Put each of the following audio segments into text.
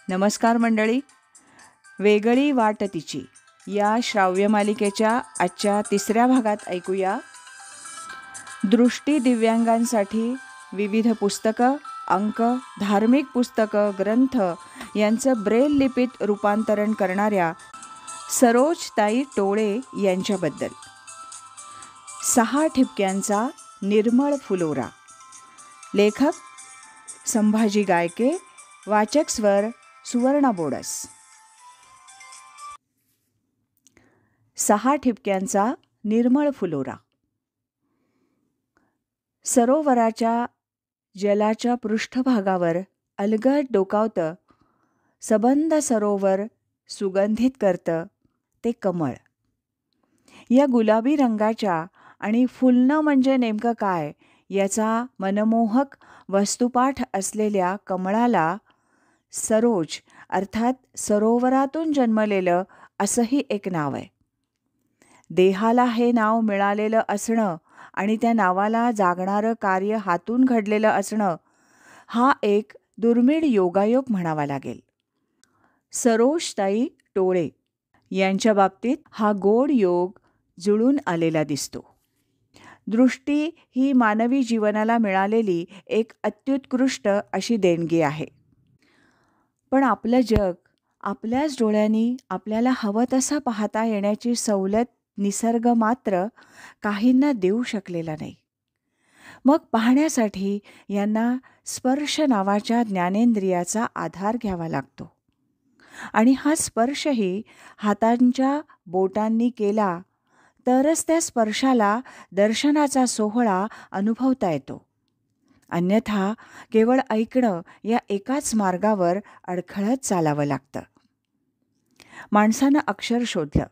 नमस्कार मंडळी. वेगळी वाट तिची या श्राव्य मालिकेच्या आजच्या तिसऱ्या भागात ऐकूया दृष्टी दिव्यांगांसाठी विविध पुस्तकं, अंक, धार्मिक पुस्तकं, ग्रंथ यांचं ब्रेल लिपीत रूपांतरण करणाऱ्या सरोजताई टोळे यांच्याबद्दल. 6 ठिपक्यांचा निर्मळ फुलोरा. लेखक संभाजी गायके. वाचक स्वर सुवर्णा बोडस. 6 ठिपक्यांचा निर्मळ फुलोरा. सरोवराच्या जलाच्या पृष्ठभागावर अलगद डोकावतं, सबंध सरोवर सुगंधित करतं ते कमळ. या गुलाबी रंगाच्या आणि फुलणं म्हणजे नेमकं काय याचा मनमोहक वस्तुपाठ असलेल्या कमळाला सरोज अर्थात सरोवरातून जन्मलेलं असंही एक नाव आहे. देहाला हे नाव मिळालेलं असणं आणि त्या नावाला जागणारं कार्य हातून घडलेलं असणं हा एक दुर्मिळ योगायोग म्हणावा लागेल. सरोजताई टोळे यांच्या बाबतीत हा गोड योग जुळून आलेला दिसतो. दृष्टी ही मानवी जीवनाला मिळालेली एक अत्युत्कृष्ट अशी देणगी आहे. पण आपलं जग आपल्याच डोळ्यांनी आपल्याला हवं तसं पाहता येण्याची सवलत निसर्ग मात्र काहींना देऊ शकलेला नाही. मग पाहण्यासाठी यांना स्पर्श नावाच्या ज्ञानेंद्रियाचा आधार घ्यावा लागतो. आणि हा स्पर्शही हातांच्या बोटांनी केला तरच त्या स्पर्शाला दर्शनाचा सोहळा अनुभवता येतो. अन्यथा केवळ ऐकणं या एकाच मार्गावर अडखळत चालावं लागतं. माणसानं अक्षर शोधलं,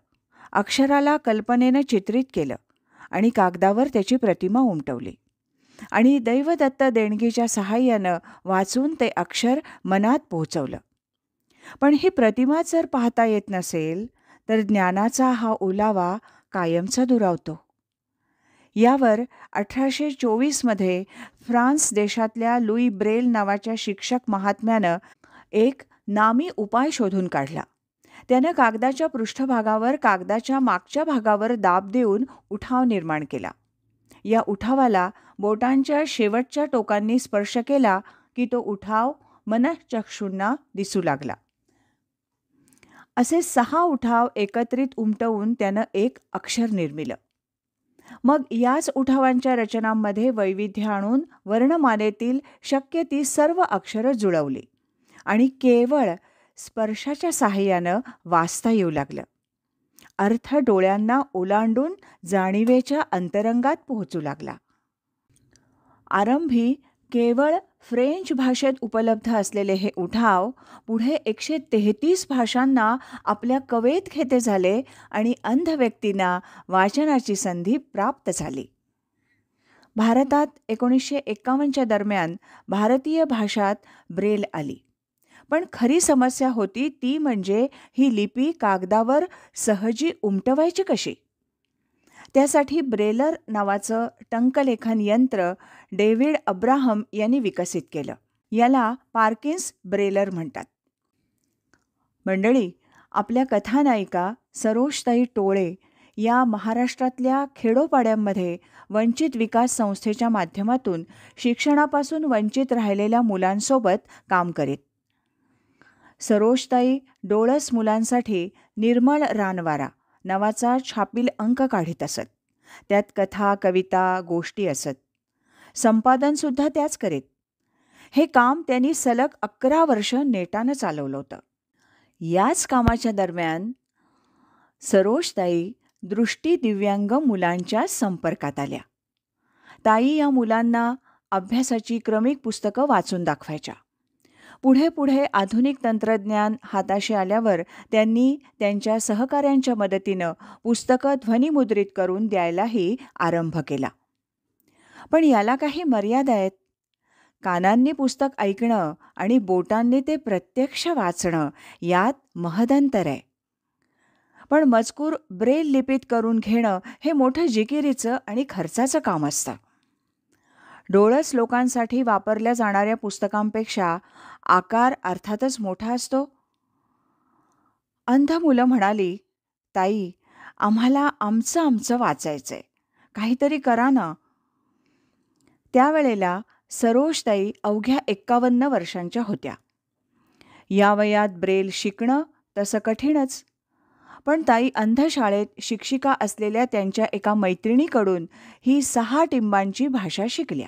अक्षराला कल्पनेनं चित्रित केलं आणि कागदावर त्याची प्रतिमा उमटवली आणि दैवदत्त देणगीच्या सहाय्यानं वाचून ते अक्षर मनात पोहोचवलं. पण ही प्रतिमा जर पाहता येत नसेल तर ज्ञानाचा हा ओलावा कायमचा दुरावतो. यावर 1824 फ्रान्स देशातल्या लुई ब्रेल नावाच्या शिक्षक महात्म्यानं एक नामी उपाय शोधून काढला. त्यानं कागदाच्या पृष्ठभागावर कागदाच्या मागच्या भागावर दाब देऊन उठाव निर्माण केला. या उठावाला बोटांच्या शेवटच्या टोकांनी स्पर्श केला की तो उठाव मनःचक्षूंना दिसू लागला. असे 6 उठाव एकत्रित उमटवून त्यानं एक अक्षर निर्मिलं. मग याच उठावांच्या रचनांमध्ये वैविध्य आणून वर्णमालेतील शक्य ती सर्व अक्षरं जुळवली आणि केवळ स्पर्शाच्या साहाय्यानं वाचता येऊ लागलं. अर्थ डोळ्यांना ओलांडून जाणिवेच्या अंतरंगात पोहोचू लागला. आरंभी केवळ फ्रेंच भाषेत उपलब्ध असलेले हे उठाव पुढे 133 भाषांना आपल्या कवेत घेते झाले आणि अंध व्यक्तींना वाचनाची संधी प्राप्त झाली. भारतात 1951च्या दरम्यान भारतीय भाषात ब्रेल आली. पण खरी समस्या होती ती म्हणजे ही लिपी कागदावर सहजी उमटवायची कशी. त्यासाठी ब्रेलर नावाचं टंकलेखन यंत्र डेव्हिड अब्राहम यांनी विकसित केलं. याला पार्किन्स ब्रेलर म्हणतात. मंडळी, आपल्या कथानायिका सरोजताई टोळे या महाराष्ट्रातल्या खेडोपाड्यांमध्ये वंचित विकास संस्थेच्या माध्यमातून शिक्षणापासून वंचित राहिलेल्या मुलांसोबत काम करीत. सरोजताई डोळस मुलांसाठी निर्मळ रानवारा नावाचा छापील अंक काढीत असत. त्यात कथा, कविता, गोष्टी असत. संपादनसुद्धा त्याच करीत. हे काम त्यांनी सलग 11 वर्ष नेटानं चालवलं होतं. याच कामाच्या दरम्यान सरोजताई दृष्टी दिव्यांग मुलांच्या संपर्कात आल्या. ताई या मुलांना अभ्यासाची क्रमिक पुस्तकं वाचून दाखवायच्या. पुढे पुढे आधुनिक तंत्रज्ञान हाताशी आल्यावर त्यांनी त्यांच्या सहकाऱ्यांच्या मदतीनं पुस्तकं ध्वनिमुद्रित करून द्यायलाही आरंभ केला. पण याला काही मर्यादा आहेत. कानांनी पुस्तक ऐकणं आणि बोटांनी ते प्रत्यक्ष वाचणं यात महदंतर आहे. पण मजकूर ब्रेल लिपीत करून घेणं हे मोठं जिकिरीचं आणि खर्चाचं काम असतं. डोळस लोकांसाठी वापरल्या जाणाऱ्या पुस्तकांपेक्षा आकार अर्थातच मोठा असतो. अंध मुलं म्हणाली, ताई, आम्हाला आमचं वाचायचंय, काहीतरी करा ना. त्यावेळेला सरोजताई अवघ्या 51 वर्षांच्या होत्या. या वयात ब्रेल शिकणं तसं कठीणच. पण ताई अंधशाळेत शिक्षिका असलेल्या त्यांच्या एका मैत्रिणीकडून ही 6 टिंबांची भाषा शिकल्या.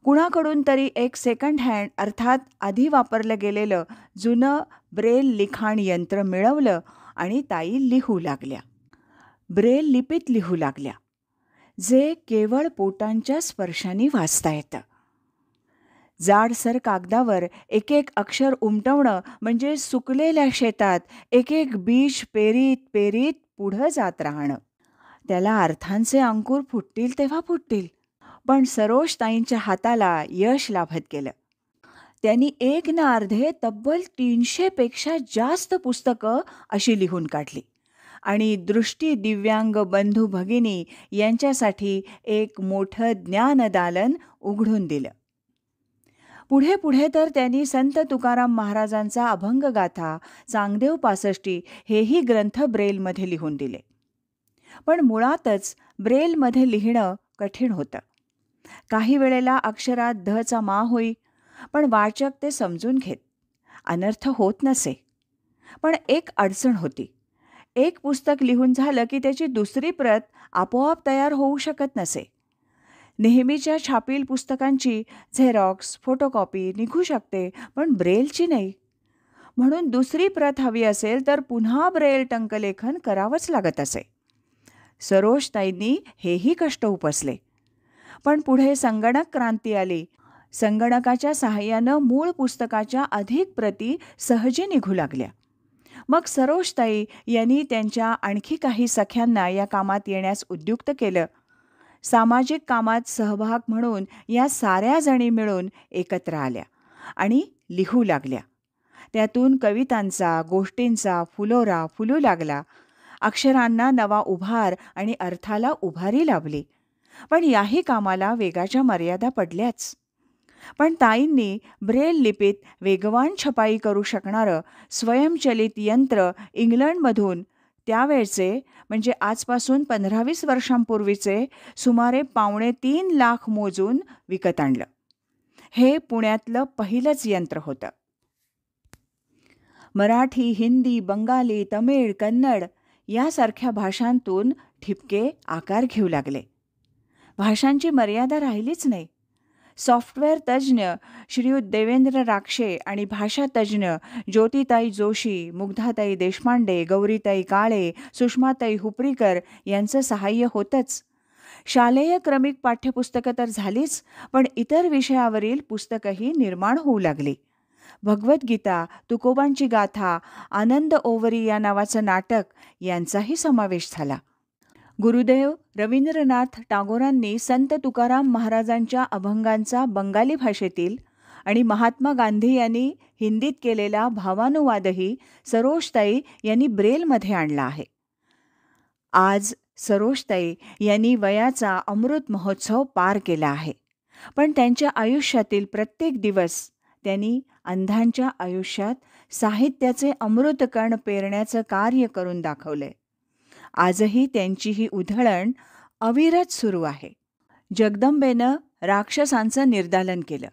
कुणाकडून तरी एक सेकंड हँड अर्थात आधी वापरलं गेलेलं जुनं ब्रेल लिखाण यंत्र मिळवलं आणि ताई लिहू लागल्या. ब्रेल लिपीत लिहू लागल्या, जे केवळ बोटांच्या स्पर्शाने वाचता येतं. जाडसर कागदावर एक एक अक्षर उमटवणं म्हणजे सुकलेल्या शेतात एक एक बीज पेरीत पेरीत पुढं जात राहणं. त्याला अर्थांचे अंकुर फुटतील तेव्हा फुटतील. पण सरोजताईंच्या हाताला यश लाभत गेलं. त्यांनी एक ना अर्धे तब्बल 300 पेक्षा जास्त पुस्तकं अशी लिहून काढली आणि दृष्टी दिव्यांग बंधू भगिनी यांच्यासाठी एक मोठं ज्ञानदालन उघडून दिलं. पुढे पुढे तर त्यांनी संत तुकाराम महाराजांचा अभंगगाथा, चांगदेव पासष्टी हेही ग्रंथ ब्रेलमध्ये लिहून दिले. पण मुळातच ब्रेलमध्ये लिहिणं कठीण होतं. काही वेळेला अक्षरात धचा मा होई, पण वाचक ते समजून घेत. अनर्थ होत नसे. पण एक अडचण होती. एक पुस्तक लिहून झालं की त्याची दुसरी प्रत आपोआप तयार होऊ शकत नसे. नेहमीच्या छापील पुस्तकांची झेरॉक्स, फोटोकॉपी निघू शकते, पण ब्रेलची नाही. म्हणून दुसरी प्रत हवी असेल तर पुन्हा ब्रेल टंकलेखन करावंच लागत असे. सरोजताईंनी हेही कष्ट उपसले. पण पुढे संगणक क्रांती आली. संगणकाच्या सहाय्यानं मूळ पुस्तकाच्या अधिक प्रती सहजी निघू लागल्या. मग सरोजताई यांनी त्यांच्या आणखी काही सख्यांना या कामात येण्यास उद्युक्त केलं. सामाजिक कामात सहभाग म्हणून या साऱ्या जणी मिळून एकत्र आल्या आणि लिहू लागल्या. त्यातून कवितांचा, गोष्टींचा फुलोरा फुलू लागला. अक्षरांना नवा उभार आणि अर्थाला उभारी लाभली. पण याही कामाला वेगाच्या मर्यादा पडल्याच. पण ताईंनी ब्रेल लिपीत वेगवान छपाई करू शकणारं स्वयंचलित यंत्र इंग्लंडमधून त्यावेळचे म्हणजे आजपासून 15-20 वर्षांपूर्वीचे सुमारे 2.25 लाख मोजून विकत आणलं. हे पुण्यातलं पहिलंच यंत्र होतं. मराठी, हिंदी, बंगाली, तमिळ, कन्नड यासारख्या भाषांतून ठिपके आकार घेऊ लागले. भाषांची मर्यादा राहिलीच नाही. सॉफ्टवेअर तज्ज्ञ श्रीयुत देवेंद्र राक्षे आणि भाषा तज्ज्ञ ज्योतिताई जोशी, मुग्धाताई देशपांडे, गौरीताई काळे, सुषमाताई हुपरीकर यांचं सहाय्य होतंच. शालेय क्रमिक पाठ्यपुस्तकं तर झालीच, पण इतर विषयावरील पुस्तकंही निर्माण होऊ लागली. भगवद्गीता, तुकोबांची गाथा, आनंद ओवरी या नावाचं नाटक यांचाही समावेश झाला. गुरुदेव रवींद्रनाथ टागोरांनी संत तुकाराम महाराजांच्या अभंगांचा बंगाली भाषेतील आणि महात्मा गांधी यांनी हिंदीत केलेला भावानुवादही सरोजताई यांनी ब्रेलमध्ये आणला आहे. आज सरोजताई यांनी वयाचा अमृत महोत्सव पार केला आहे. पण त्यांच्या आयुष्यातील प्रत्येक दिवस त्यांनी अंधांच्या आयुष्यात साहित्याचे अमृतकण पेरण्याचं कार्य करून दाखवलंय. आजही त्यांची ही उधळण अविरत सुरू आहे. जगदंबेनं राक्षसांचं निर्दालन केलं.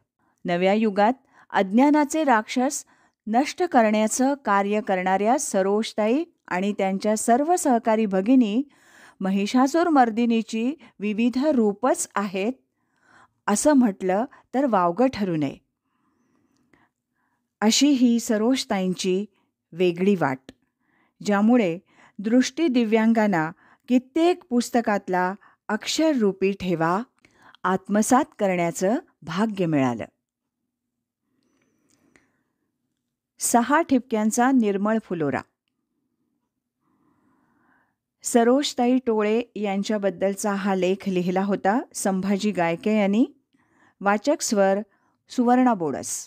नव्या युगात अज्ञानाचे राक्षस नष्ट करण्याचं कार्य करणाऱ्या सरोजताई आणि त्यांच्या सर्व सहकारी भगिनी महिषासूर मर्दिनीची विविध रूपच आहेत असं म्हटलं तर वावगं ठरू नये. अशी ही सरोजताईंची वेगळी वाट, ज्यामुळे दृष्टी दिव्यांगांना कित्येक पुस्तकातला अक्षररूपी ठेवा आत्मसात करण्याचं भाग्य मिळालं. 6 ठिपक्यांचा निर्मळ फुलोरा. सरोजताई टोळे यांच्याबद्दलचा हा लेख लिहिला होता संभाजी गायके यांनी. वाचक स्वर सुवर्णा बोडस.